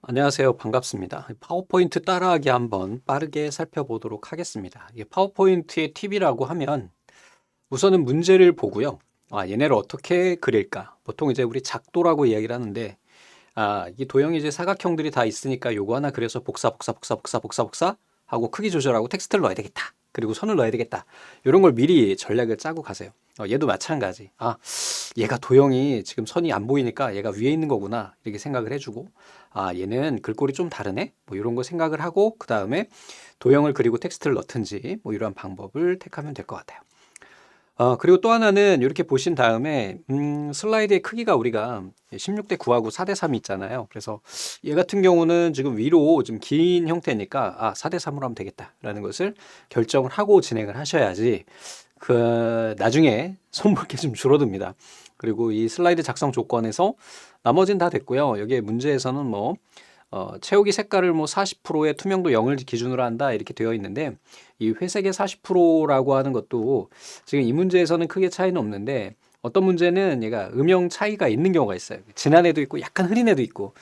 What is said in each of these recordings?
안녕하세요. 반갑습니다. 파워포인트 따라하기 한번 빠르게 살펴보도록 하겠습니다. 이게 파워포인트의 팁이라고 하면 우선은 문제를 보고요. 얘네를 어떻게 그릴까? 보통 이제 우리 작도라고 이야기를 하는데, 이 도형이 이제 사각형들이 다 있으니까 요거 하나 그래서 복사 하고 크기 조절하고 텍스트를 넣어야 되겠다. 그리고 선을 넣어야 되겠다. 이런 걸 미리 전략을 짜고 가세요. 얘도 마찬가지. 얘가 도형이 지금 선이 안 보이니까 얘가 위에 있는 거구나. 이렇게 생각을 해주고, 얘는 글꼴이 좀 다르네? 뭐 이런 거 생각을 하고, 그 다음에 도형을 그리고 텍스트를 넣든지, 뭐 이러한 방법을 택하면 될 것 같아요. 그리고 또 하나는 이렇게 보신 다음에 슬라이드의 크기가 우리가 16대 9하고 4대 3이 있잖아요. 그래서 얘 같은 경우는 지금 위로 좀 긴 형태니까 4대 3으로 하면 되겠다라는 것을 결정을 하고 진행을 하셔야지 나중에 손볼 게 좀 줄어듭니다. 그리고 이 슬라이드 작성 조건에서 나머지는 다 됐고요. 여기에 문제에서는 채우기 색깔을 40%의 투명도 0을 기준으로 한다 이렇게 되어 있는데 이 회색의 40%라고 하는 것도 지금 이 문제에서는 크게 차이는 없는데 어떤 문제는 얘가 음영 차이가 있는 경우가 있어요. 진한 애도 있고 약간 흐린 애도 있고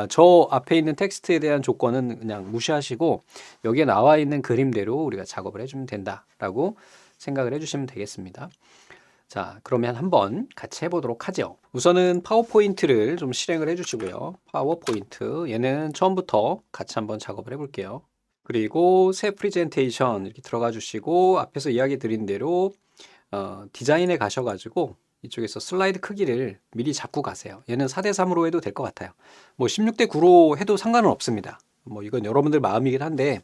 저 앞에 있는 텍스트에 대한 조건은 그냥 무시하시고 여기에 나와 있는 그림대로 우리가 작업을 해주면 된다라고 생각을 해주시면 되겠습니다. 자, 그러면 한번 같이 해보도록 하죠. 우선은 파워포인트를 좀 실행을 해주시고요. 파워포인트, 얘는 처음부터 같이 한번 작업을 해볼게요. 그리고 새 프리젠테이션 이렇게 들어가 주시고 앞에서 이야기 드린 대로 디자인에 가셔가지고 이쪽에서 슬라이드 크기를 미리 잡고 가세요. 얘는 4대 3으로 해도 될 것 같아요. 16대 9로 해도 상관은 없습니다. 이건 여러분들 마음이긴 한데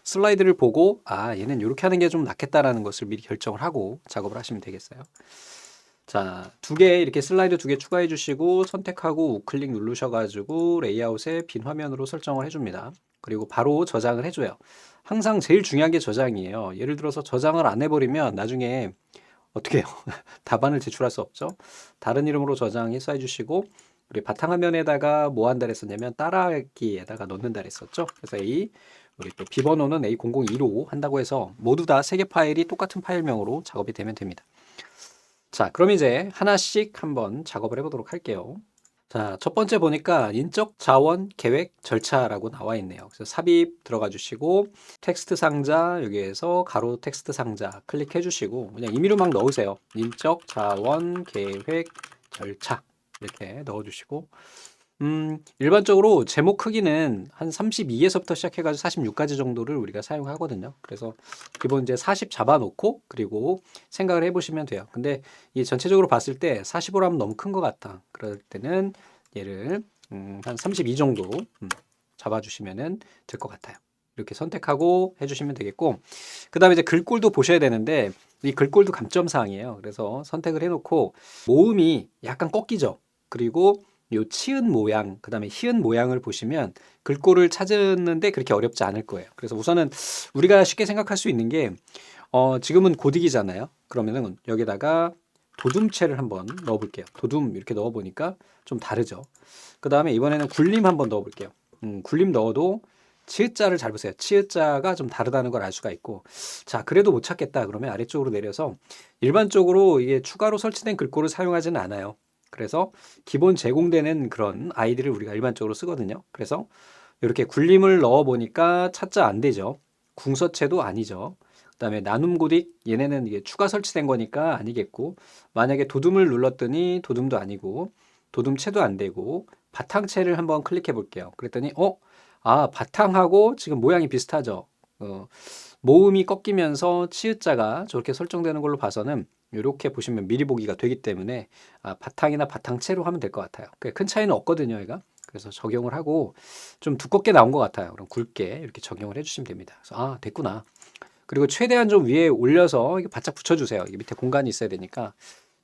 슬라이드를 보고 얘는 이렇게 하는 게 좀 낫겠다라는 것을 미리 결정을 하고 작업을 하시면 되겠어요. 자, 이렇게 슬라이드 2개 추가해 주시고 선택하고 우클릭 누르셔가지고 레이아웃에 빈 화면으로 설정을 해줍니다. 그리고 바로 저장을 해줘요. 항상 제일 중요한 게 저장이에요. 예를 들어서 저장을 안 해버리면 나중에 어떻게 해요? 답안을 제출할 수 없죠. 다른 이름으로 저장해서 해주시고 우리 바탕화면에다가 뭐 한다 했었냐면 따라하기에다가 넣는다 했었죠. 그래서 우리 또 비번호는 A002로 한다고 해서 모두 다 3개 파일이 똑같은 파일명으로 작업이 되면 됩니다. 자, 그럼 이제 하나씩 한번 작업을 해보도록 할게요. 자, 첫 번째 보니까 인적 자원 계획 절차라고 나와 있네요. 그래서 삽입 들어가 주시고 텍스트 상자 여기에서 가로 텍스트 상자 클릭해 주시고 그냥 임의로 막 넣으세요. 인적 자원 계획 절차 이렇게 넣어 주시고 일반적으로 제목 크기는 한 32에서부터 시작해가지고 46까지 정도를 우리가 사용하거든요. 그래서 기본 이제 40 잡아놓고 그리고 생각을 해보시면 돼요. 근데 이 전체적으로 봤을 때 45로 하면 너무 큰 것 같다. 그럴 때는 얘를 한 32 정도 잡아주시면 될 것 같아요. 이렇게 선택하고 해주시면 되겠고 그 다음에 이제 글꼴도 보셔야 되는데 이 글꼴도 감점사항이에요. 그래서 선택을 해놓고 모음이 약간 꺾이죠. 그리고 요 치은 모양, 그 다음에 희은 모양을 보시면 글꼴을 찾는데 그렇게 어렵지 않을 거예요. 그래서 우선은 우리가 쉽게 생각할 수 있는 게 지금은 고딕이잖아요. 그러면은 여기다가 도둠체를 한번 넣어 볼게요. 도둠 이렇게 넣어 보니까 좀 다르죠. 그 다음에 이번에는 굴림 한번 넣어 볼게요. 굴림 넣어도 치읓자를 잘 보세요. 치읓자가 좀 다르다는 걸 알 수가 있고 자, 그래도 못 찾겠다 그러면 아래쪽으로 내려서 일반적으로 이게 추가로 설치된 글꼴을 사용하지는 않아요. 그래서 기본 제공되는 그런 아이디를 우리가 일반적으로 쓰거든요. 그래서 이렇게 굴림을 넣어 보니까 찾자 안 되죠. 궁서체도 아니죠. 그다음에 나눔 고딕 얘네는 이게 추가 설치된 거니까 아니겠고 만약에 도둠을 눌렀더니 도둠도 아니고 도둠체도 안 되고 바탕체를 한번 클릭해 볼게요. 그랬더니 바탕하고 지금 모양이 비슷하죠. 모음이 꺾이면서 치읓자가 저렇게 설정되는 걸로 봐서는 이렇게 보시면 미리 보기가 되기 때문에 바탕이나 바탕체로 하면 될 것 같아요. 큰 차이는 없거든요, 얘가. 그래서 적용을 하고 좀 두껍게 나온 것 같아요. 그럼 굵게 이렇게 적용을 해주시면 됩니다. 그래서 됐구나. 그리고 최대한 좀 위에 올려서 이게 바짝 붙여주세요. 이게 밑에 공간이 있어야 되니까.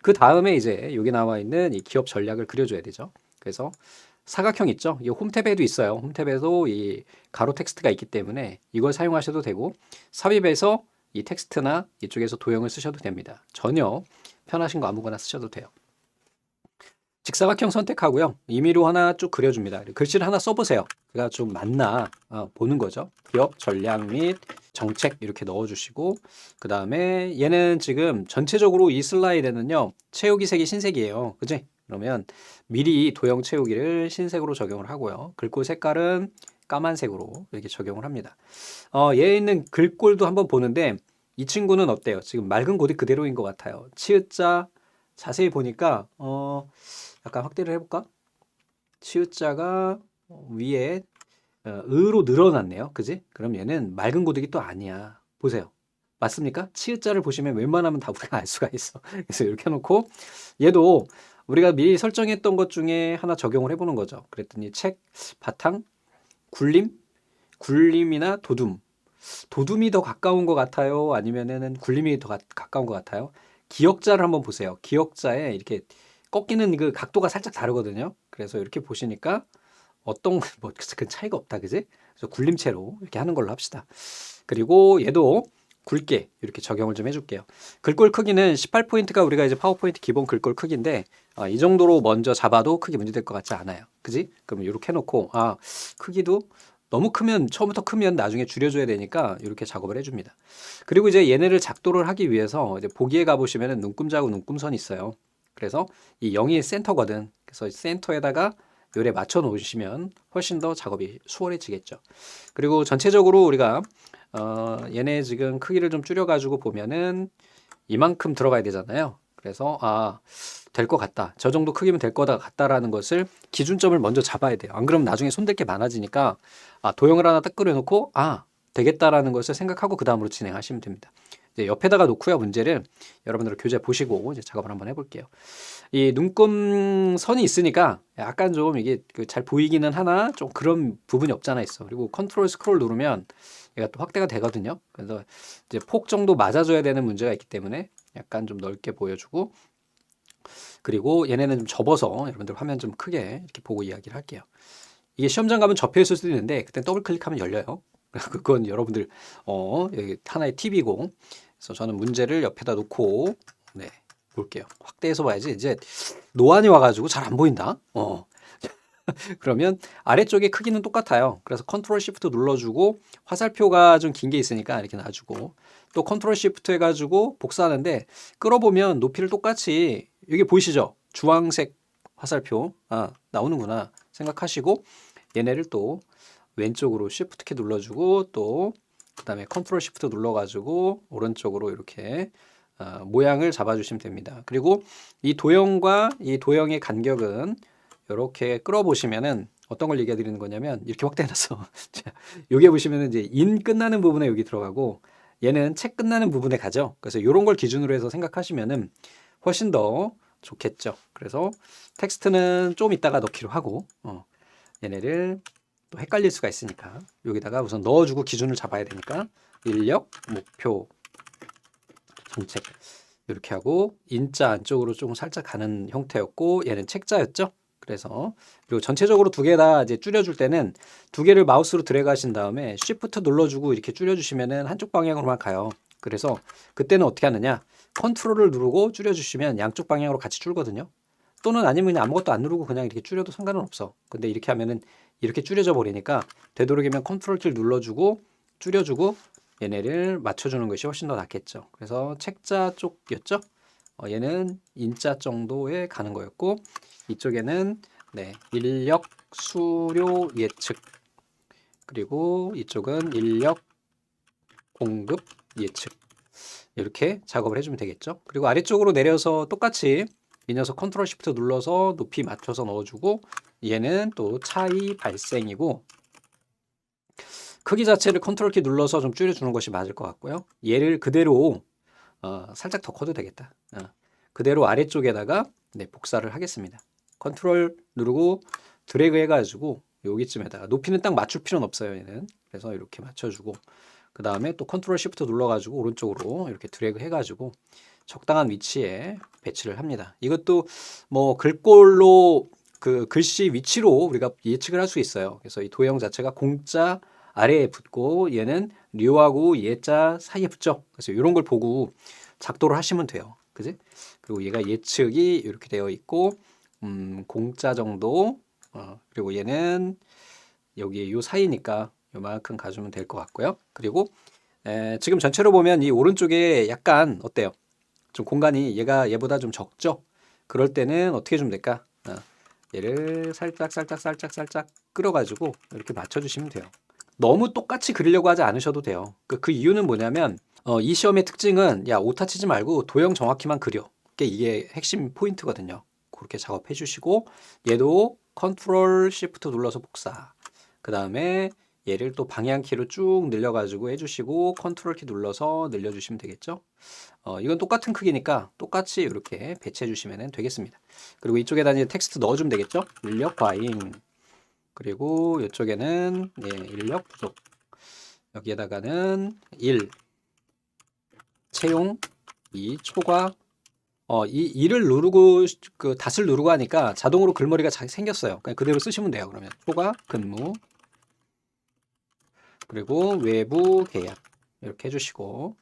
그 다음에 이제 여기 나와 있는 이 기업 전략을 그려줘야 되죠. 그래서 사각형 있죠? 이 홈탭에도 있어요. 홈탭에도 이 가로 텍스트가 있기 때문에 이걸 사용하셔도 되고 삽입해서 이 텍스트나 이쪽에서 도형을 쓰셔도 됩니다. 전혀 편하신 거 아무거나 쓰셔도 돼요. 직사각형 선택하고요. 임의로 하나 쭉 그려줍니다. 글씨를 하나 써보세요. 그가 좀 맞나 보는 거죠. 기업 전략 및 정책 이렇게 넣어주시고 그 다음에 얘는 지금 전체적으로 이 슬라이드는요. 채우기 색이 흰색이에요. 그지? 그러면 미리 도형 채우기를 흰색으로 적용을 하고요. 글꼴 색깔은 까만색으로 이렇게 적용을 합니다. 얘에 있는 글꼴도 한번 보는데 이 친구는 어때요? 지금 맑은 고딕 그대로인 것 같아요. 치읓자 자세히 보니까 약간 확대를 해볼까? 치읓자가 위에 으로 늘어났네요. 그지? 그럼 얘는 맑은 고딕이 또 아니야. 보세요. 맞습니까? 치읓자를 보시면 웬만하면 다 우리가 알 수가 있어. 그래서 이렇게 해놓고 얘도 우리가 미리 설정했던 것 중에 하나 적용을 해보는 거죠. 그랬더니 책 바탕 굴림이나 도둠이 더 가까운 것 같아요? 아니면은 굴림이 더 가까운 것 같아요? 기역자를 한번 보세요. 기역자에 이렇게 꺾이는 그 각도가 살짝 다르거든요. 그래서 이렇게 보시니까 어떤 뭐 큰 차이가 없다, 그지? 그래서 굴림체로 이렇게 하는 걸로 합시다. 그리고 얘도 굵게 이렇게 적용을 좀 해줄게요. 글꼴 크기는 18포인트가 우리가 이제 파워포인트 기본 글꼴 크기인데 이 정도로 먼저 잡아도 크게 문제될 것 같지 않아요. 그지? 그럼 이렇게 해놓고 크기도 너무 크면 처음부터 크면 나중에 줄여줘야 되니까 이렇게 작업을 해줍니다. 그리고 이제 얘네를 작도를 하기 위해서 이제 보기에 가보시면은 눈금자하고 눈금선이 있어요. 그래서 이 0이 센터거든. 그래서 센터에다가 요래 맞춰 놓으시면 훨씬 더 작업이 수월해지겠죠. 그리고 전체적으로 우리가 얘네 지금 크기를 좀 줄여가지고 보면은 이만큼 들어가야 되잖아요. 그래서 될 것 같다. 저 정도 크기면 될 것 같다라는 것을 기준점을 먼저 잡아야 돼요. 안 그러면 나중에 손댈 게 많아지니까 도형을 하나 딱 그려놓고 되겠다라는 것을 생각하고 그 다음으로 진행하시면 됩니다. 이제 옆에다가 놓고요. 문제를 여러분들 교재 보시고 이제 작업을 한번 해볼게요. 이 눈금 선이 있으니까 약간 좀 이게 잘 보이기는 하나 좀 그런 부분이 없잖아 있어. 그리고 컨트롤 스크롤 누르면 얘가 또 확대가 되거든요. 그래서 이제 폭 정도 맞아줘야 되는 문제가 있기 때문에 약간 좀 넓게 보여주고, 그리고 얘네는 좀 접어서 여러분들 화면 좀 크게 이렇게 보고 이야기를 할게요. 이게 시험장 가면 접혀 있을 수도 있는데 그때 더블 클릭하면 열려요. 그건 여러분들 여기 하나의 팁이고, 그래서 저는 문제를 옆에다 놓고 볼게요. 확대해서 봐야지. 이제 노안이 와가지고 잘 안 보인다. 그러면 아래쪽에 크기는 똑같아요. 그래서 컨트롤 시프트 눌러주고 화살표가 좀 긴 게 있으니까 이렇게 놔주고, 또 컨트롤 시프트 해가지고 복사하는데 끌어보면 높이를 똑같이, 여기 보이시죠? 주황색 화살표 나오는구나 생각하시고 얘네를 또 왼쪽으로 시프트 키 눌러주고 또 그 다음에 컨트롤 시프트 눌러가지고 오른쪽으로 이렇게 모양을 잡아주시면 됩니다. 그리고 이 도형과 이 도형의 간격은 이렇게 끌어보시면은 어떤 걸 얘기해 드리는 거냐면 이렇게 확대해놨어. 여기 보시면은 이제 인 끝나는 부분에 여기 들어가고 얘는 책 끝나는 부분에 가죠. 그래서 이런 걸 기준으로 해서 생각하시면은 훨씬 더 좋겠죠. 그래서 텍스트는 좀 이따가 넣기로 하고 얘네를 또 헷갈릴 수가 있으니까 여기다가 우선 넣어주고 기준을 잡아야 되니까 인력, 목표, 정책 이렇게 하고 인자 안쪽으로 조금 살짝 가는 형태였고 얘는 책자였죠. 그래서 그리고 전체적으로 두 개 다 이제 줄여줄 때는 두 개를 마우스로 드래그 하신 다음에 쉬프트 눌러주고 이렇게 줄여주시면은 한쪽 방향으로만 가요. 그래서 그때는 어떻게 하느냐, 컨트롤을 누르고 줄여주시면 양쪽 방향으로 같이 줄거든요. 또는 아니면 그냥 아무것도 안 누르고 그냥 이렇게 줄여도 상관은 없어. 근데 이렇게 하면은 이렇게 줄여져 버리니까 되도록이면 컨트롤 키 눌러주고 줄여주고 얘네를 맞춰주는 것이 훨씬 더 낫겠죠. 그래서 책자 쪽이었죠. 얘는 인자 정도에 가는 거였고, 이쪽에는 인력 수료 예측, 그리고 이쪽은 인력 공급 예측, 이렇게 작업을 해주면 되겠죠. 그리고 아래쪽으로 내려서 똑같이 이 녀석 컨트롤 시프트 눌러서 높이 맞춰서 넣어주고, 얘는 또 차이 발생이고 크기 자체를 컨트롤 키 눌러서 좀 줄여주는 것이 맞을 것 같고요. 얘를 그대로 살짝 더 커도 되겠다. 그대로 아래쪽에다가 복사를 하겠습니다. 컨트롤 누르고 드래그 해가지고 여기쯤에다가 높이는 딱 맞출 필요는 없어요. 얘는. 그래서 이렇게 맞춰주고 그 다음에 또 컨트롤 시프트 눌러가지고 오른쪽으로 이렇게 드래그 해가지고 적당한 위치에 배치를 합니다. 이것도 뭐 글꼴로 그 글씨 위치로 우리가 예측을 할 수 있어요. 그래서 이 도형 자체가 공자 아래에 붙고 얘는 류하고 예자 사이에 붙죠. 그래서 이런 걸 보고 작도를 하시면 돼요. 그지? 그리고 얘가 예측이 이렇게 되어 있고 공자 정도 그리고 얘는 여기 요 사이니까 요만큼 가주면 될 것 같고요. 그리고 지금 전체로 보면 이 오른쪽에 약간 어때요? 좀 공간이 얘보다 좀 적죠? 그럴 때는 어떻게 주면 될까? 얘를 살짝 끌어가지고 이렇게 맞춰주시면 돼요. 너무 똑같이 그리려고 하지 않으셔도 돼요. 그 이유는 뭐냐면 이 시험의 특징은 야 오타 치지 말고 도형 정확히만 그려. 이게 핵심 포인트거든요. 그렇게 작업해 주시고 얘도 컨트롤 시프트 눌러서 복사. 그 다음에 얘를 또 방향키로 쭉 늘려가지고 해주시고 컨트롤 키 눌러서 늘려주시면 되겠죠. 이건 똑같은 크기니까 똑같이 이렇게 배치해 주시면 되겠습니다. 그리고 이쪽에다 이제 텍스트 넣어주면 되겠죠. 인력 과잉. 그리고 이쪽에는 인력 부족. 여기에다가는 1 채용 2 초과 이 2를 누르고 그 닷을 누르고 하니까 자동으로 글머리가 생겼어요. 그냥 그대로 쓰시면 돼요. 그러면 초과 근무 그리고 외부 계약 이렇게 해주시고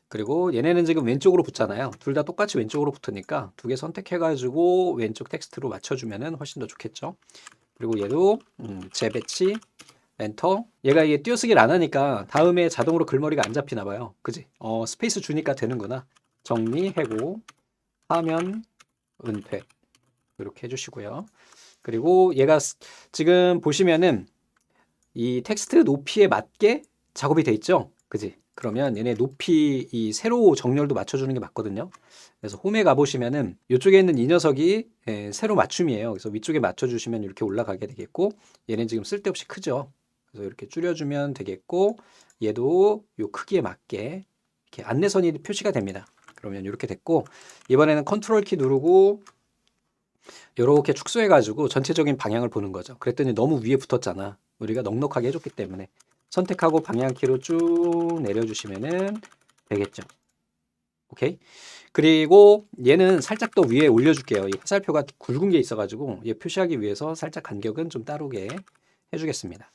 그리고 얘네는 지금 왼쪽으로 붙잖아요. 둘 다 똑같이 왼쪽으로 붙으니까 두 개 선택해가지고 왼쪽 텍스트로 맞춰주면 훨씬 더 좋겠죠. 그리고 얘도 재배치 엔터. 얘가 이게 띄어쓰기를 안 하니까 다음에 자동으로 글머리가 안 잡히나 봐요. 그지? 스페이스 주니까 되는구나. 정리, 해고, 화면, 은퇴 이렇게 해주시고요. 그리고 얘가 지금 보시면은 이 텍스트 높이에 맞게 작업이 돼 있죠. 그지? 그러면 얘네 높이 이 세로 정렬도 맞춰주는 게 맞거든요. 그래서 홈에 가보시면은 이쪽에 있는 이 녀석이 세로 맞춤이에요. 그래서 위쪽에 맞춰주시면 이렇게 올라가게 되겠고 얘는 지금 쓸데없이 크죠. 그래서 이렇게 줄여주면 되겠고 얘도 요 크기에 맞게 이렇게 안내선이 표시가 됩니다. 그러면 이렇게 됐고 이번에는 컨트롤 키 누르고 이렇게 축소해가지고 전체적인 방향을 보는 거죠. 그랬더니 너무 위에 붙었잖아. 우리가 넉넉하게 해줬기 때문에 선택하고 방향키로 쭉 내려주시면 되겠죠. 오케이. 그리고 얘는 살짝 더 위에 올려줄게요. 이 화살표가 굵은 게 있어가지고 얘 표시하기 위해서 살짝 간격은 좀 따르게 해주겠습니다.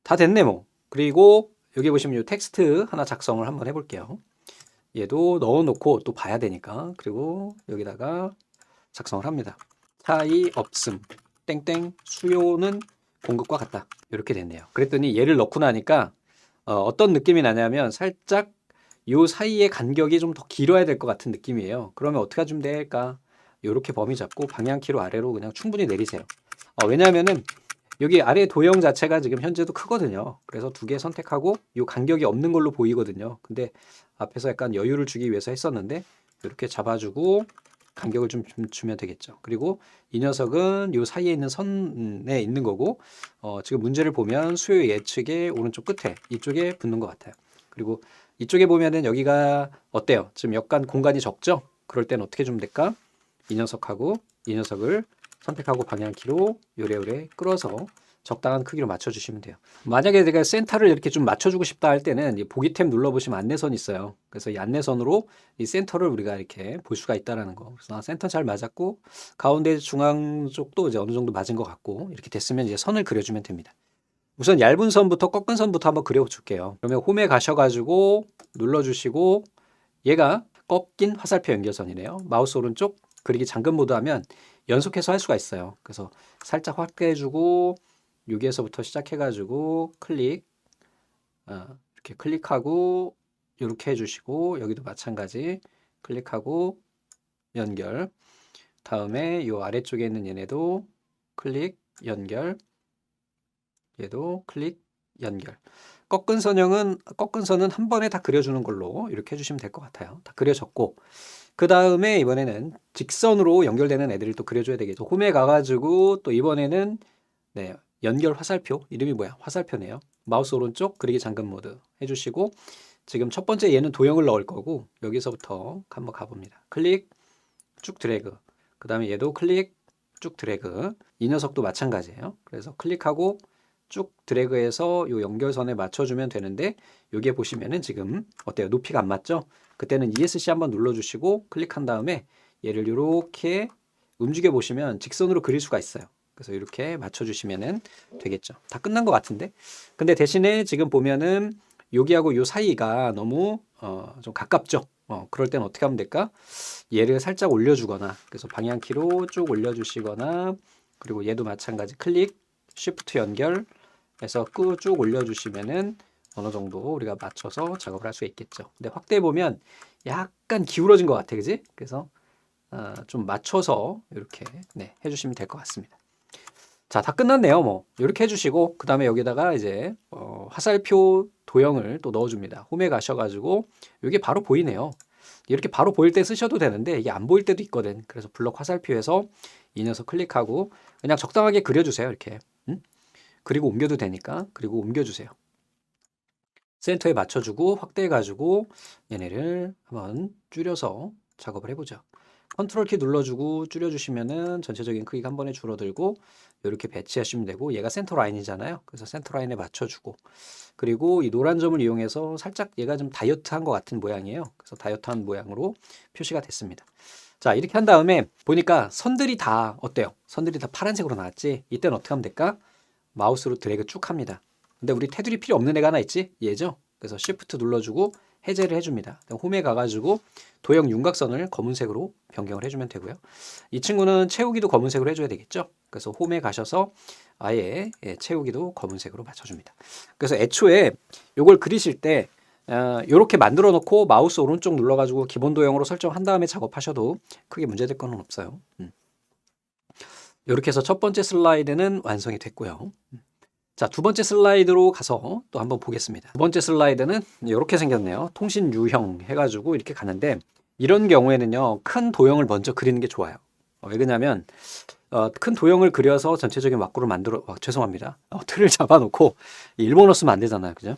다 됐네 뭐. 그리고 여기 보시면 이 텍스트 하나 작성을 한번 해볼게요. 얘도 넣어놓고 또 봐야 되니까. 그리고 여기다가 작성을 합니다. 차이 없음 땡땡 수요는 공급과 같다. 이렇게 됐네요. 그랬더니 얘를 넣고 나니까 어떤 느낌이 나냐면 살짝 요 사이의 간격이 좀 더 길어야 될 것 같은 느낌이에요. 그러면 어떻게 해주면 될까? 이렇게 범위 잡고 방향키로 아래로 그냥 충분히 내리세요. 왜냐하면은 여기 아래 도형 자체가 지금 현재도 크거든요. 그래서 두 개 선택하고 이 간격이 없는 걸로 보이거든요. 근데 앞에서 약간 여유를 주기 위해서 했었는데 이렇게 잡아주고 간격을 좀 주면 되겠죠. 그리고 이 녀석은 이 사이에 있는 선에 있는 거고 지금 문제를 보면 수요 예측의 오른쪽 끝에 이쪽에 붙는 것 같아요. 그리고 이쪽에 보면은 여기가 어때요? 지금 약간 공간이 적죠? 그럴 땐 어떻게 주면 될까? 이 녀석하고 이 녀석을 선택하고 방향키로 요래요래 끌어서 적당한 크기로 맞춰주시면 돼요. 만약에 내가 센터를 이렇게 좀 맞춰주고 싶다 할 때는 이 보기 탭 눌러보시면 안내선이 있어요. 그래서 이 안내선으로 이 센터를 우리가 이렇게 볼 수가 있다는 거. 그래서 센터 잘 맞았고 가운데 중앙 쪽도 이제 어느 정도 맞은 것 같고 이렇게 됐으면 이제 선을 그려주면 됩니다. 우선 얇은 선부터 꺾은 선부터 한번 그려줄게요. 그러면 홈에 가셔가지고 눌러주시고 얘가 꺾인 화살표 연결선이네요. 마우스 오른쪽 그리기 잠금 모드 하면 연속해서 할 수가 있어요. 그래서 살짝 확대해주고 여기에서부터 시작해가지고 클릭 이렇게 클릭하고 이렇게 해주시고 여기도 마찬가지 클릭하고 연결 다음에 이 아래쪽에 있는 얘네도 클릭 연결 얘도 클릭 연결 꺾은 선은 한 번에 다 그려주는 걸로 이렇게 해주시면 될 것 같아요. 다 그려졌고 그 다음에 이번에는 직선으로 연결되는 애들을 또 그려줘야 되겠죠. 홈에 가가지고 또 이번에는 연결 화살표 이름이 뭐야? 화살표네요. 마우스 오른쪽 그리기 잠금 모드 해주시고 지금 첫 번째 얘는 도형을 넣을 거고 여기서부터 한번 가봅니다. 클릭 쭉 드래그 그 다음에 얘도 클릭 쭉 드래그 이 녀석도 마찬가지예요. 그래서 클릭하고 쭉 드래그해서 요 연결선에 맞춰주면 되는데 여기에 보시면은 지금 어때요? 높이가 안 맞죠? 그때는 ESC 한번 눌러주시고 클릭한 다음에 얘를 이렇게 움직여 보시면 직선으로 그릴 수가 있어요. 그래서 이렇게 맞춰주시면 되겠죠. 다 끝난 것 같은데 근데 대신에 지금 보면은 여기하고 요 사이가 너무 좀 가깝죠. 그럴 때는 어떻게 하면 될까? 얘를 살짝 올려주거나 그래서 방향키로 쭉 올려주시거나 그리고 얘도 마찬가지 클릭 쉬프트 연결 해서 쭉 올려주시면은 어느 정도 우리가 맞춰서 작업을 할 수 있겠죠. 근데 확대해 보면 약간 기울어진 것 같아, 그지? 그래서 좀 맞춰서 이렇게 해주시면 될 것 같습니다. 자, 다 끝났네요. 뭐 이렇게 해주시고 그 다음에 여기다가 이제 화살표 도형을 또 넣어줍니다. 홈에 가셔가지고 이게 바로 보이네요. 이렇게 바로 보일 때 쓰셔도 되는데 이게 안 보일 때도 있거든. 그래서 블럭 화살표에서 이 녀석 클릭하고 그냥 적당하게 그려주세요. 이렇게. 그리고 옮겨도 되니까. 그리고 옮겨주세요. 센터에 맞춰주고 확대해가지고 얘네를 한번 줄여서 작업을 해보죠. 컨트롤 키 눌러주고 줄여주시면은 전체적인 크기가 한 번에 줄어들고 이렇게 배치하시면 되고 얘가 센터 라인이잖아요. 그래서 센터 라인에 맞춰주고 그리고 이 노란 점을 이용해서 살짝 얘가 좀 다이어트한 것 같은 모양이에요. 그래서 다이어트한 모양으로 표시가 됐습니다. 자, 이렇게 한 다음에 보니까 선들이 다 어때요? 선들이 다 파란색으로 나왔지? 이때는 어떻게 하면 될까? 마우스로 드래그 쭉 합니다. 근데 우리 테두리 필요 없는 애가 하나 있지? 얘죠? 그래서 Shift 눌러주고 해제를 해줍니다. 홈에 가가지고 도형 윤곽선을 검은색으로 변경을 해주면 되고요. 이 친구는 채우기도 검은색으로 해줘야 되겠죠? 그래서 홈에 가셔서 아예 채우기도 검은색으로 맞춰줍니다. 그래서 애초에 이걸 그리실 때 이렇게 만들어 놓고 마우스 오른쪽 눌러가지고 기본 도형으로 설정한 다음에 작업하셔도 크게 문제될 거는 없어요. 이렇게 해서 첫 번째 슬라이드는 완성이 됐고요. 자, 두 번째 슬라이드로 가서 또 한번 보겠습니다. 두 번째 슬라이드는 이렇게 생겼네요. 통신 유형 해가지고 이렇게 가는데 이런 경우에는요, 큰 도형을 먼저 그리는 게 좋아요. 왜 그러냐면 큰 도형을 그려서 전체적인 왁구를 죄송합니다. 틀을 잡아놓고 일본어 쓰면 안 되잖아요, 그죠?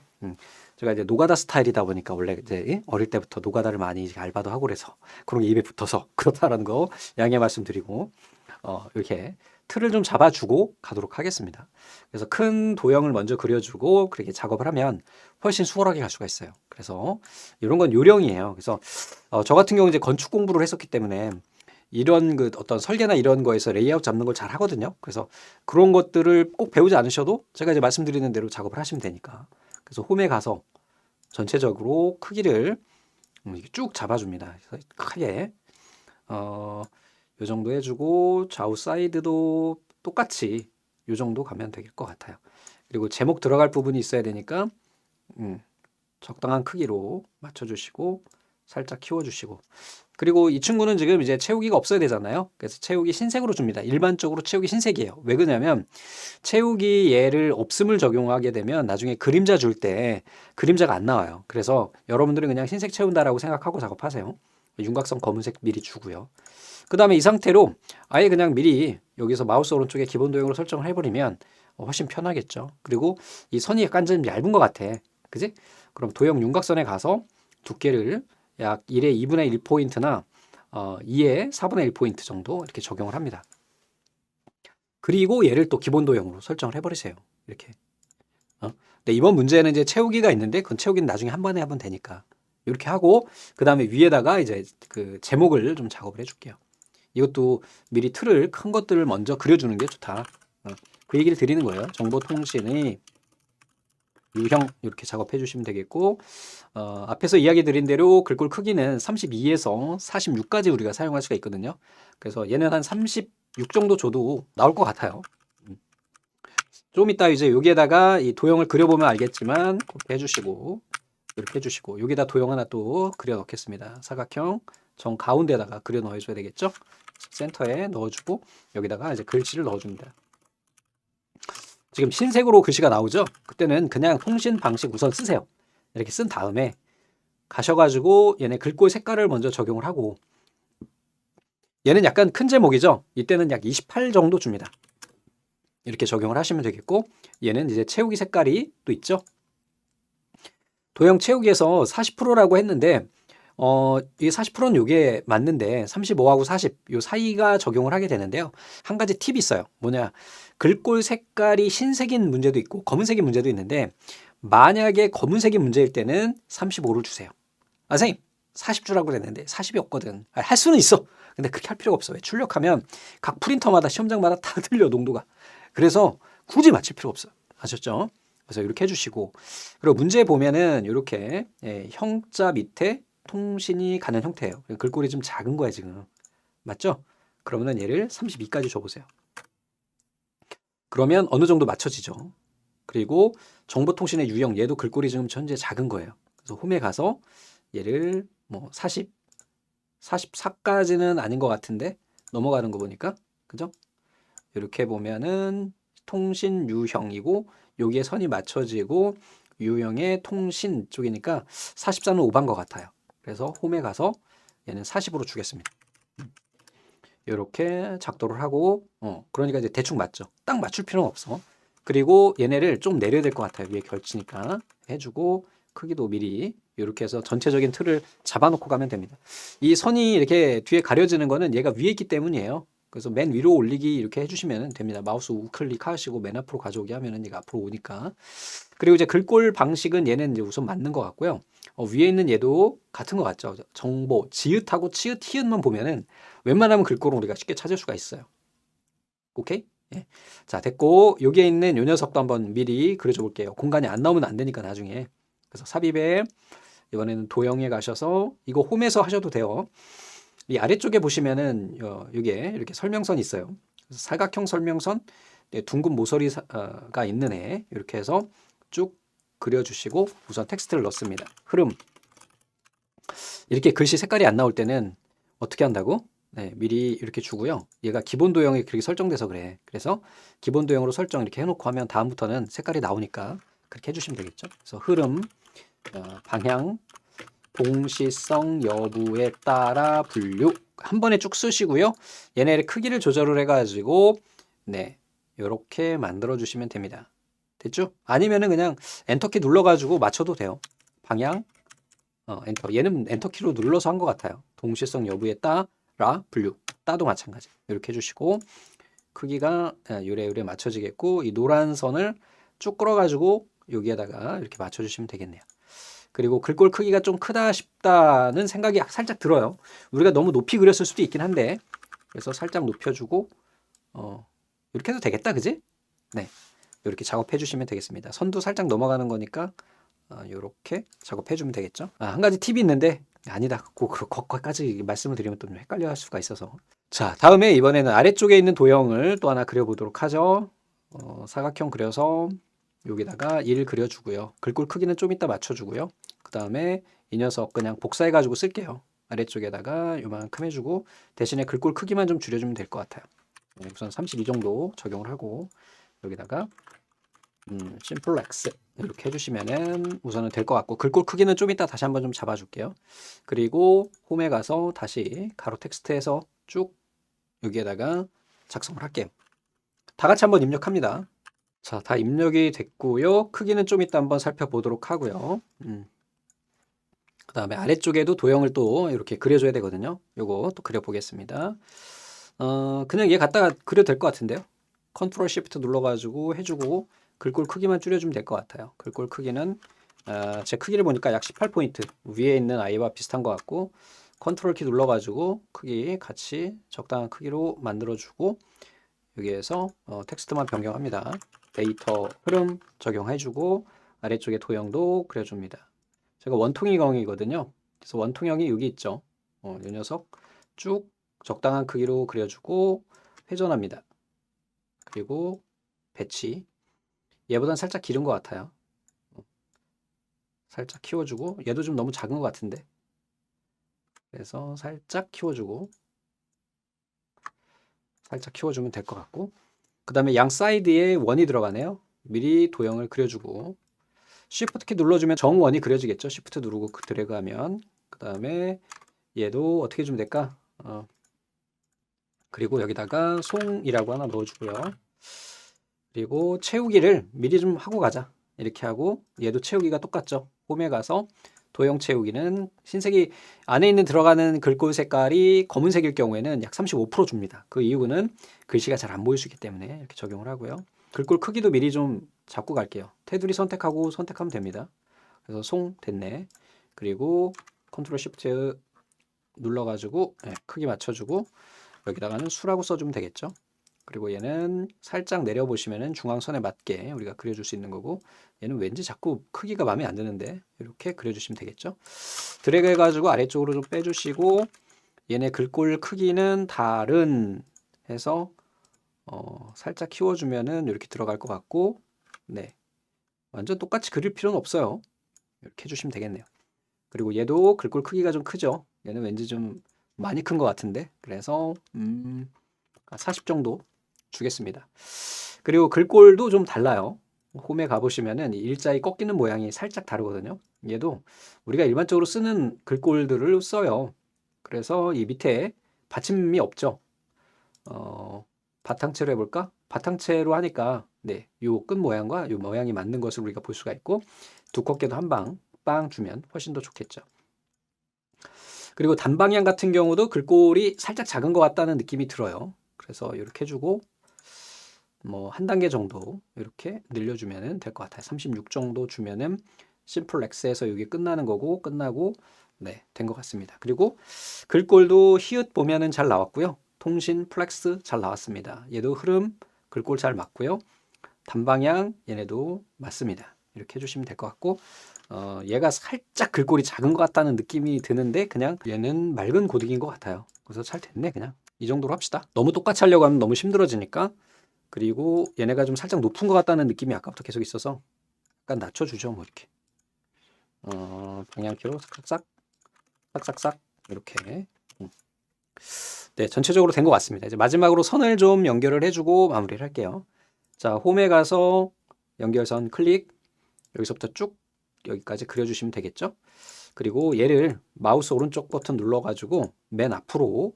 제가 이제 노가다 스타일이다 보니까 원래 이제 어릴 때부터 노가다를 많이 알바도 하고 그래서 그런 게 입에 붙어서 그렇다라는 거 양해 말씀드리고 이렇게 틀을 좀 잡아주고 가도록 하겠습니다. 그래서 큰 도형을 먼저 그려주고 그렇게 작업을 하면 훨씬 수월하게 갈 수가 있어요. 그래서 이런 건 요령이에요. 그래서 저 같은 경우 이제 건축 공부를 했었기 때문에 이런 그 어떤 설계나 이런 거에서 레이아웃 잡는 걸 잘 하거든요. 그래서 그런 것들을 꼭 배우지 않으셔도 제가 이제 말씀드리는 대로 작업을 하시면 되니까. 그래서 홈에 가서 전체적으로 크기를 이렇게 쭉 잡아줍니다. 그래서 크게 요 정도 해주고 좌우 사이드도 똑같이 요 정도 가면 될 것 같아요. 그리고 제목 들어갈 부분이 있어야 되니까 적당한 크기로 맞춰주시고 살짝 키워주시고 그리고 이 친구는 지금 이제 채우기가 없어야 되잖아요. 그래서 채우기 흰색으로 줍니다. 일반적으로 채우기 흰색이에요. 왜 그러냐면 채우기 얘를 없음을 적용하게 되면 나중에 그림자 줄 때 그림자가 안 나와요. 그래서 여러분들은 그냥 흰색 채운다라고 생각하고 작업하세요. 윤곽선 검은색 미리 주고요. 그 다음에 이 상태로 아예 그냥 미리 여기서 마우스 오른쪽에 기본 도형으로 설정을 해버리면 훨씬 편하겠죠. 그리고 이 선이 약간 좀 얇은 것 같아. 그지? 그럼 도형 윤곽선에 가서 두께를 약 1의 2분의 1포인트나 2의 4분의 1포인트 정도 이렇게 적용을 합니다. 그리고 얘를 또 기본 도형으로 설정을 해버리세요. 이렇게. 근데 이번 문제는 이제 채우기가 있는데 그건 채우기는 나중에 한 번에 하면 되니까. 이렇게 하고 그 다음에 위에다가 이제 그 제목을 좀 작업을 해줄게요. 이것도 미리 틀을 큰 것들을 먼저 그려주는 게 좋다. 그 얘기를 드리는 거예요. 정보통신의 유형 이렇게 작업해 주시면 되겠고 앞에서 이야기 드린 대로 글꼴 크기는 32에서 46까지 우리가 사용할 수가 있거든요. 그래서 얘는 한 36 정도 줘도 나올 것 같아요. 좀 이따 이제 여기에다가 이 도형을 그려보면 알겠지만 그렇게 해주시고 이렇게 해주시고 여기다 도형 하나 또 그려 넣겠습니다. 사각형 정 가운데다가 그려 넣어줘야 되겠죠. 센터에 넣어주고 여기다가 이제 글씨를 넣어줍니다. 지금 흰색으로 글씨가 나오죠. 그때는 그냥 통신 방식 우선 쓰세요. 이렇게 쓴 다음에 가셔가지고 얘네 글꼴 색깔을 먼저 적용을 하고 얘는 약간 큰 제목이죠. 이때는 약 28 정도 줍니다. 이렇게 적용을 하시면 되겠고 얘는 이제 채우기 색깔이 또 있죠. 도형 채우기에서 40%라고 했는데 이게 40%는 요게 맞는데 35하고 40 요 사이가 적용을 하게 되는데요. 한 가지 팁이 있어요. 뭐냐? 글꼴 색깔이 흰색인 문제도 있고 검은색인 문제도 있는데 만약에 검은색이 문제일 때는 35를 주세요. 선생님 40주라고 그랬는데 40이 없거든. 할 수는 있어. 근데 그렇게 할 필요가 없어. 왜? 출력하면 각 프린터마다 시험장마다 다 틀려 농도가. 그래서 굳이 맞출 필요 없어. 아셨죠? 그래서 이렇게 해주시고 그리고 문제 보면은 이렇게 형자 밑에 통신이 가는 형태예요. 글꼴이 좀 작은 거야 지금. 맞죠? 그러면은 얘를 32까지 줘보세요. 그러면 어느 정도 맞춰지죠. 그리고 정보통신의 유형 얘도 글꼴이 지금 현재 작은 거예요. 그래서 홈에 가서 얘를 뭐 40 44까지는 아닌 것 같은데 넘어가는 거 보니까 그죠? 이렇게 보면은 통신 유형이고 여기에 선이 맞춰지고 유형의 통신 쪽이니까 44는 오반 것 같아요. 그래서 홈에 가서 얘는 40으로 주겠습니다. 이렇게 작도를 하고 그러니까 이제 대충 맞죠. 딱 맞출 필요는 없어. 그리고 얘네를 좀 내려야 될 것 같아요. 위에 걸치니까 해주고 크기도 미리 이렇게 해서 전체적인 틀을 잡아놓고 가면 됩니다. 이 선이 이렇게 뒤에 가려지는 거는 얘가 위에 있기 때문이에요. 그래서 맨 위로 올리기 이렇게 해주시면 됩니다. 마우스 우클릭 하시고 맨 앞으로 가져오게 하면은 얘가 앞으로 오니까. 그리고 이제 글꼴 방식은 얘는 이제 우선 맞는 것 같고요. 위에 있는 얘도 같은 것 같죠. 정보, 지읒하고 치읒, 히읗만 보면은 웬만하면 글꼴은 우리가 쉽게 찾을 수가 있어요. 오케이? 예. 자, 됐고 여기에 있는 요 녀석도 한번 미리 그려줘 볼게요. 공간이 안 나오면 안 되니까 나중에. 그래서 삽입에 이번에는 도형에 가셔서 이거 홈에서 하셔도 돼요. 이 아래쪽에 보시면은 여기에 이렇게 설명선이 있어요. 그래서 사각형 설명선, 둥근 모서리가 있는 애 이렇게 해서 쭉 그려주시고 우선 텍스트를 넣습니다. 흐름. 이렇게 글씨 색깔이 안 나올 때는 어떻게 한다고? 네, 미리 이렇게 주고요. 얘가 기본 도형이 그렇게 설정돼서 그래. 그래서 기본 도형으로 설정 이렇게 해놓고 하면 다음부터는 색깔이 나오니까 그렇게 해주시면 되겠죠. 그래서 흐름, 방향, 동시성 여부에 따라 분류 한 번에 쭉 쓰시고요. 얘네의 크기를 조절을 해가지고 네, 이렇게 만들어 주시면 됩니다. 됐죠? 아니면은 그냥 엔터키 눌러가지고 맞춰도 돼요. 방향, 엔터. 얘는 엔터키로 눌러서 한 것 같아요. 동시성 여부에 따라 분류. 따도 마찬가지. 이렇게 해주시고 크기가 요래요래 맞춰지겠고 이 노란 선을 쭉 끌어가지고 여기에다가 이렇게 맞춰주시면 되겠네요. 그리고 글꼴 크기가 좀 크다 싶다는 생각이 살짝 들어요. 우리가 너무 높이 그렸을 수도 있긴 한데 그래서 살짝 높여주고 이렇게 해도 되겠다, 그지? 네, 이렇게 작업해 주시면 되겠습니다. 선도 살짝 넘어가는 거니까 이렇게 작업해 주면 되겠죠. 한 가지 팁이 있는데 아니다, 거기까지 말씀을 드리면 또 좀 헷갈려 할 수가 있어서. 자, 다음에 이번에는 아래쪽에 있는 도형을 또 하나 그려보도록 하죠. 사각형 그려서 여기다가 1 그려주고요. 글꼴 크기는 좀 이따 맞춰주고요. 그 다음에 이 녀석 그냥 복사해가지고 쓸게요. 아래쪽에다가 요만큼 해주고 대신에 글꼴 크기만 좀 줄여주면 될 것 같아요. 우선 32 정도 적용을 하고 여기다가 심플렉스 이렇게 해주시면은 우선은 될 것 같고 글꼴 크기는 좀 이따 다시 한번 좀 잡아줄게요. 그리고 홈에 가서 다시 가로 텍스트에서 쭉 여기에다가 작성을 할게요. 다 같이 한번 입력합니다. 자, 다 입력이 됐고요. 크기는 좀 이따 한번 살펴보도록 하고요. 그 다음에 아래쪽에도 도형을 또 이렇게 그려줘야 되거든요. 요거 또 그려보겠습니다. 그냥 얘 갖다가 그려도 될 것 같은데요. 컨트롤 시프트 눌러가지고 해주고 글꼴 크기만 줄여주면 될 것 같아요. 글꼴 크기는 제 크기를 보니까 약 18포인트 위에 있는 아이와 비슷한 것 같고 컨트롤 키 눌러가지고 크기 같이 적당한 크기로 만들어주고 여기에서 텍스트만 변경합니다. 데이터 흐름 적용해주고 아래쪽에 도형도 그려줍니다. 제가 원통형이거든요. 그래서 원통형이 여기 있죠. 이 녀석 쭉 적당한 크기로 그려주고 회전합니다. 그리고 배치. 얘보단 살짝 기른 것 같아요. 살짝 키워주고 얘도 좀 너무 작은 것 같은데 그래서 살짝 키워주고 살짝 키워주면 될 것 같고 그 다음에 양 사이드에 원이 들어가네요. 미리 도형을 그려주고 Shift 키 눌러주면 정원이 그려지겠죠. Shift 누르고 드래그하면 그 다음에 얘도 어떻게 해주면 될까? 그리고 여기다가 송이라고 하나 넣어주고요. 그리고 채우기를 미리 좀 하고 가자. 이렇게 하고 얘도 채우기가 똑같죠. 홈에 가서 도형 채우기는 흰색이 안에 있는 들어가는 글꼴 색깔이 검은색일 경우에는 약 35% 줍니다. 그 이유는 글씨가 잘 안 보일 수 있기 때문에 이렇게 적용을 하고요. 글꼴 크기도 미리 좀 잡고 갈게요. 테두리 선택하고 선택하면 됩니다. 그래서 송 됐네. 그리고 컨트롤 시프트 눌러가지고 크기 맞춰주고 여기다가는 수라고 써주면 되겠죠. 그리고 얘는 살짝 내려보시면은 중앙선에 맞게 우리가 그려줄 수 있는 거고 얘는 왠지 자꾸 크기가 마음에 안 드는데 이렇게 그려주시면 되겠죠. 드래그 해가지고 아래쪽으로 좀 빼주시고 얘네 글꼴 크기는 다른 해서 살짝 키워주면은 이렇게 들어갈 것 같고 네 완전 똑같이 그릴 필요는 없어요. 이렇게 해주시면 되겠네요. 그리고 얘도 글꼴 크기가 좀 크죠. 얘는 왠지 좀 많이 큰 것 같은데. 그래서 40 정도 주겠습니다. 그리고 글꼴도 좀 달라요. 홈에 가보시면은 일자에 꺾이는 모양이 살짝 다르거든요. 얘도 우리가 일반적으로 쓰는 글꼴들을 써요. 그래서 이 밑에 받침이 없죠. 바탕채로 해볼까? 바탕채로 하니까 네, 요 끝 모양과 요 모양이 맞는 것을 우리가 볼 수가 있고 두껍게도 한 방 빵 주면 훨씬 더 좋겠죠. 그리고 단방향 같은 경우도 글꼴이 살짝 작은 것 같다는 느낌이 들어요. 그래서 이렇게 해주고 뭐 한 단계 정도 이렇게 늘려주면 될 것 같아요. 36 정도 주면은 심플 X에서 이게 끝나는 거고 끝나고 네, 된 것 같습니다. 그리고 글꼴도 히읗 보면은 잘 나왔고요. 통신 플렉스 잘 나왔습니다. 얘도 흐름 글꼴 잘 맞고요. 단방향 얘네도 맞습니다. 이렇게 해주시면 될 것 같고 얘가 살짝 글꼴이 작은 것 같다는 느낌이 드는데 그냥 얘는 맑은 고딕인 것 같아요. 그래서 잘 됐네 그냥 이 정도로 합시다. 너무 똑같이 하려고 하면 너무 힘들어지니까. 그리고 얘네가 좀 살짝 높은 것 같다는 느낌이 아까부터 계속 있어서 약간 낮춰주죠. 뭐 이렇게 방향키로 싹싹싹 이렇게 네, 전체적으로 된 것 같습니다. 이제 마지막으로 선을 좀 연결을 해주고 마무리를 할게요. 자, 홈에 가서 연결선 클릭 여기서부터 쭉 여기까지 그려주시면 되겠죠. 그리고 얘를 마우스 오른쪽 버튼 눌러가지고 맨 앞으로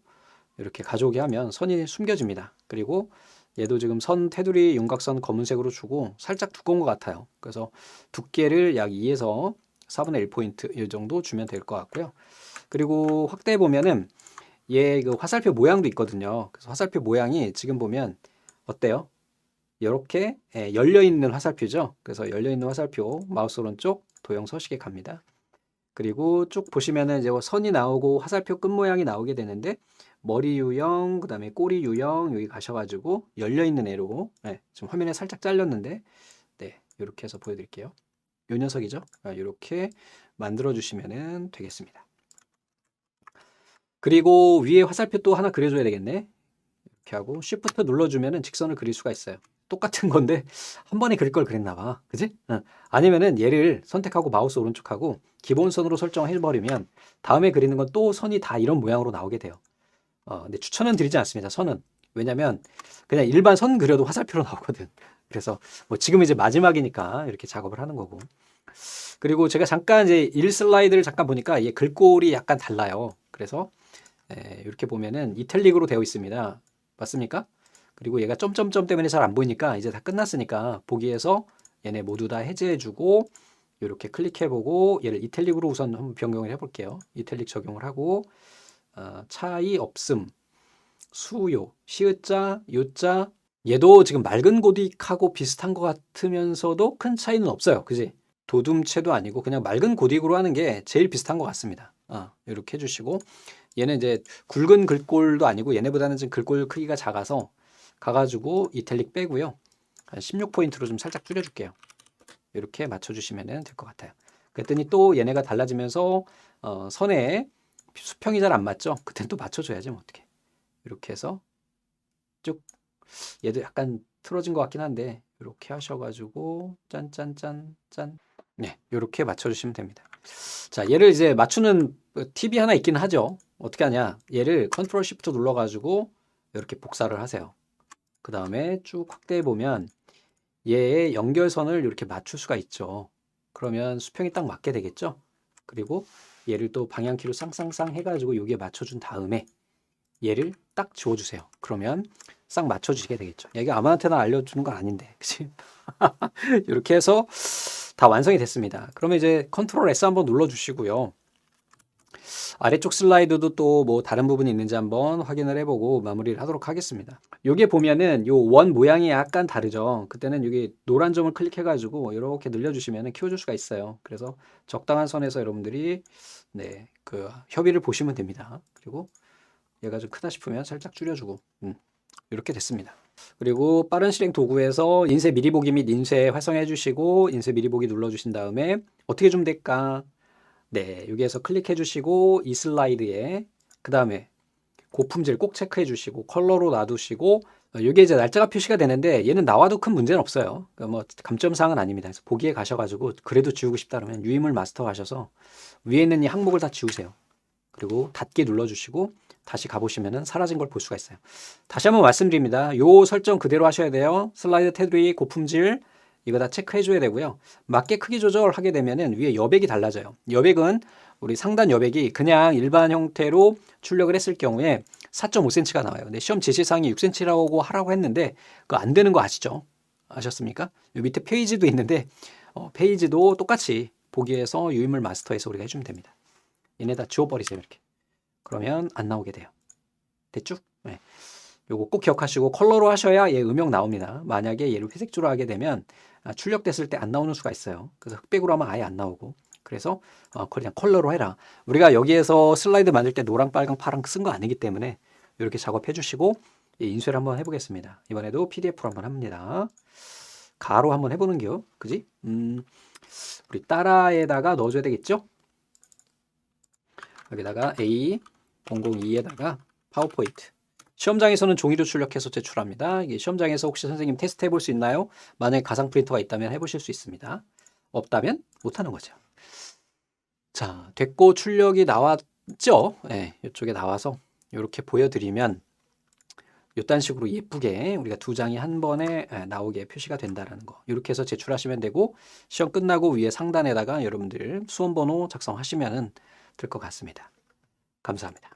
이렇게 가져오게 하면 선이 숨겨집니다. 그리고 얘도 지금 선 테두리 윤곽선 검은색으로 주고 살짝 두꺼운 것 같아요. 그래서 두께를 약 2에서 4분의 1포인트 이 정도 주면 될 것 같고요. 그리고 확대해 보면은 얘 그 화살표 모양도 있거든요. 그래서 화살표 모양이 지금 보면 어때요? 이렇게 열려 있는 화살표죠. 그래서 열려 있는 화살표 마우스 오른쪽 도형 서식에 갑니다. 그리고 쭉 보시면은 이제 선이 나오고 화살표 끝 모양이 나오게 되는데 머리 유형, 그 다음에 꼬리 유형 여기 가셔가지고 열려 있는 애로 지금 화면에 살짝 잘렸는데 네 이렇게 해서 보여드릴게요. 요 녀석이죠. 이렇게 만들어 주시면 되겠습니다. 그리고 위에 화살표 또 하나 그려줘야 되겠네. 이렇게 하고 Shift 눌러주면 직선을 그릴 수가 있어요. 똑같은 건데 한 번에 그릴 걸 그랬나 봐. 그지? 아니면은 얘를 선택하고 마우스 오른쪽하고 기본선으로 설정해버리면 다음에 그리는 건 또 선이 다 이런 모양으로 나오게 돼요. 근데 추천은 드리지 않습니다. 선은. 왜냐면 그냥 일반 선 그려도 화살표로 나오거든. 그래서 뭐 지금 이제 마지막이니까 이렇게 작업을 하는 거고. 그리고 제가 잠깐 이제 1슬라이드를 잠깐 보니까 얘 글꼴이 약간 달라요. 그래서 이렇게 보면은 이탈릭으로 되어 있습니다. 맞습니까? 그리고 얘가 점점점 때문에 잘 안 보이니까 이제 다 끝났으니까 보기에서 얘네 모두 다 해제해주고 이렇게 클릭해보고 얘를 이탈릭으로 우선 한번 변경을 해볼게요. 이탈릭 적용을 하고 차이 없음, 수요, 시읒자, 요자 얘도 지금 맑은 고딕하고 비슷한 것 같으면서도 큰 차이는 없어요. 그지? 도둠체도 아니고 그냥 맑은 고딕으로 하는 게 제일 비슷한 것 같습니다. 이렇게 해주시고 얘는 이제 굵은 글꼴도 아니고 얘네보다는 좀 글꼴 크기가 작아서 가가지고 이탈릭 빼고요. 한 16포인트로 좀 살짝 줄여줄게요. 이렇게 맞춰주시면 될 것 같아요. 그랬더니 또 얘네가 달라지면서 선에 수평이 잘 안 맞죠? 그땐 또 맞춰줘야지 뭐 어떻게. 이렇게 해서 쭉 얘도 약간 틀어진 것 같긴 한데 이렇게 하셔가지고 짠짠짠 짠. 네, 이렇게 맞춰주시면 됩니다. 자, 얘를 이제 맞추는 팁이 하나 있긴 하죠. 어떻게 하냐? 얘를 컨트롤 시프트 눌러가지고 이렇게 복사를 하세요. 그 다음에 쭉 확대해 보면 얘의 연결선을 이렇게 맞출 수가 있죠. 그러면 수평이 딱 맞게 되겠죠. 그리고 얘를 또 방향키로 쌍쌍쌍 해가지고 여기에 맞춰준 다음에 얘를 딱 지워주세요. 그러면 싹 맞춰주시게 되겠죠. 이게 아무한테나 알려주는 건 아닌데, 그치? 이렇게 해서 다 완성이 됐습니다. 그러면 이제 컨트롤 S 한번 눌러주시고요. 아래쪽 슬라이드도 또 뭐 다른 부분이 있는지 한번 확인을 해보고 마무리를 하도록 하겠습니다. 여기에 보면은 요 원 모양이 약간 다르죠. 그때는 여기 노란 점을 클릭해가지고 이렇게 늘려주시면 키워줄 수가 있어요. 그래서 적당한 선에서 여러분들이 네, 그 협의를 보시면 됩니다. 그리고 얘가 좀 크다 싶으면 살짝 줄여주고 이렇게 됐습니다. 그리고 빠른 실행 도구에서 인쇄 미리 보기 및 인쇄 활성해 주시고 인쇄 미리 보기 눌러 주신 다음에 어떻게 좀 될까? 네, 여기에서 클릭해 주시고 이 슬라이드에 그 다음에 고품질 꼭 체크해 주시고 컬러로 놔두시고 이게 이제 날짜가 표시가 되는데 얘는 나와도 큰 문제는 없어요. 그러니까 뭐 감점사항은 아닙니다. 그래서 보기에 가셔가지고 그래도 지우고 싶다 그러면 유인물 마스터 가셔서 위에 있는 이 항목을 다 지우세요. 그리고 닫기 눌러주시고 다시 가보시면은 사라진 걸 볼 수가 있어요. 다시 한번 말씀드립니다. 요 설정 그대로 하셔야 돼요. 슬라이드 테두리, 고품질 이거 다 체크해 줘야 되고요. 맞게 크기 조절하게 되면은 위에 여백이 달라져요. 여백은 우리 상단 여백이 그냥 일반 형태로 출력을 했을 경우에 4.5cm가 나와요. 근데 시험 지시사항이 6cm라고 하라고 했는데 그거 안 되는 거 아시죠? 아셨습니까? 요 밑에 페이지도 있는데 페이지도 똑같이 보기에서 유인물 마스터에서 우리가 해주면 됩니다. 얘네 다 지워버리세요. 이렇게. 그러면 안 나오게 돼요. 됐죠? 네. 요거 꼭 기억하시고 컬러로 하셔야 얘 음영 나옵니다. 만약에 얘를 회색조로 하게 되면 출력됐을 때 안 나오는 수가 있어요. 그래서 흑백으로 하면 아예 안 나오고. 그래서 그냥 컬러로 해라. 우리가 여기에서 슬라이드 만들 때 노랑, 빨강, 파랑 쓴 거 아니기 때문에 이렇게 작업해 주시고 인쇄를 한번 해보겠습니다. 이번에도 PDF로 한번 합니다. 가로 한번 해보는 게요. 그지? 우리 따라에다가 넣어줘야 되겠죠? 여기다가 A002에다가 파워포인트. 시험장에서는 종이로 출력해서 제출합니다. 이게 시험장에서 혹시 선생님 테스트 해볼 수 있나요? 만약에 가상 프린터가 있다면 해보실 수 있습니다. 없다면 못하는 거죠. 자, 됐고 출력이 나왔죠? 네, 이쪽에 나와서 이렇게 보여드리면 이딴 식으로 예쁘게 우리가 두 장이 한 번에 나오게 표시가 된다는 거. 이렇게 해서 제출하시면 되고 시험 끝나고 위에 상단에다가 여러분들 수험번호 작성하시면 될 것 같습니다. 감사합니다.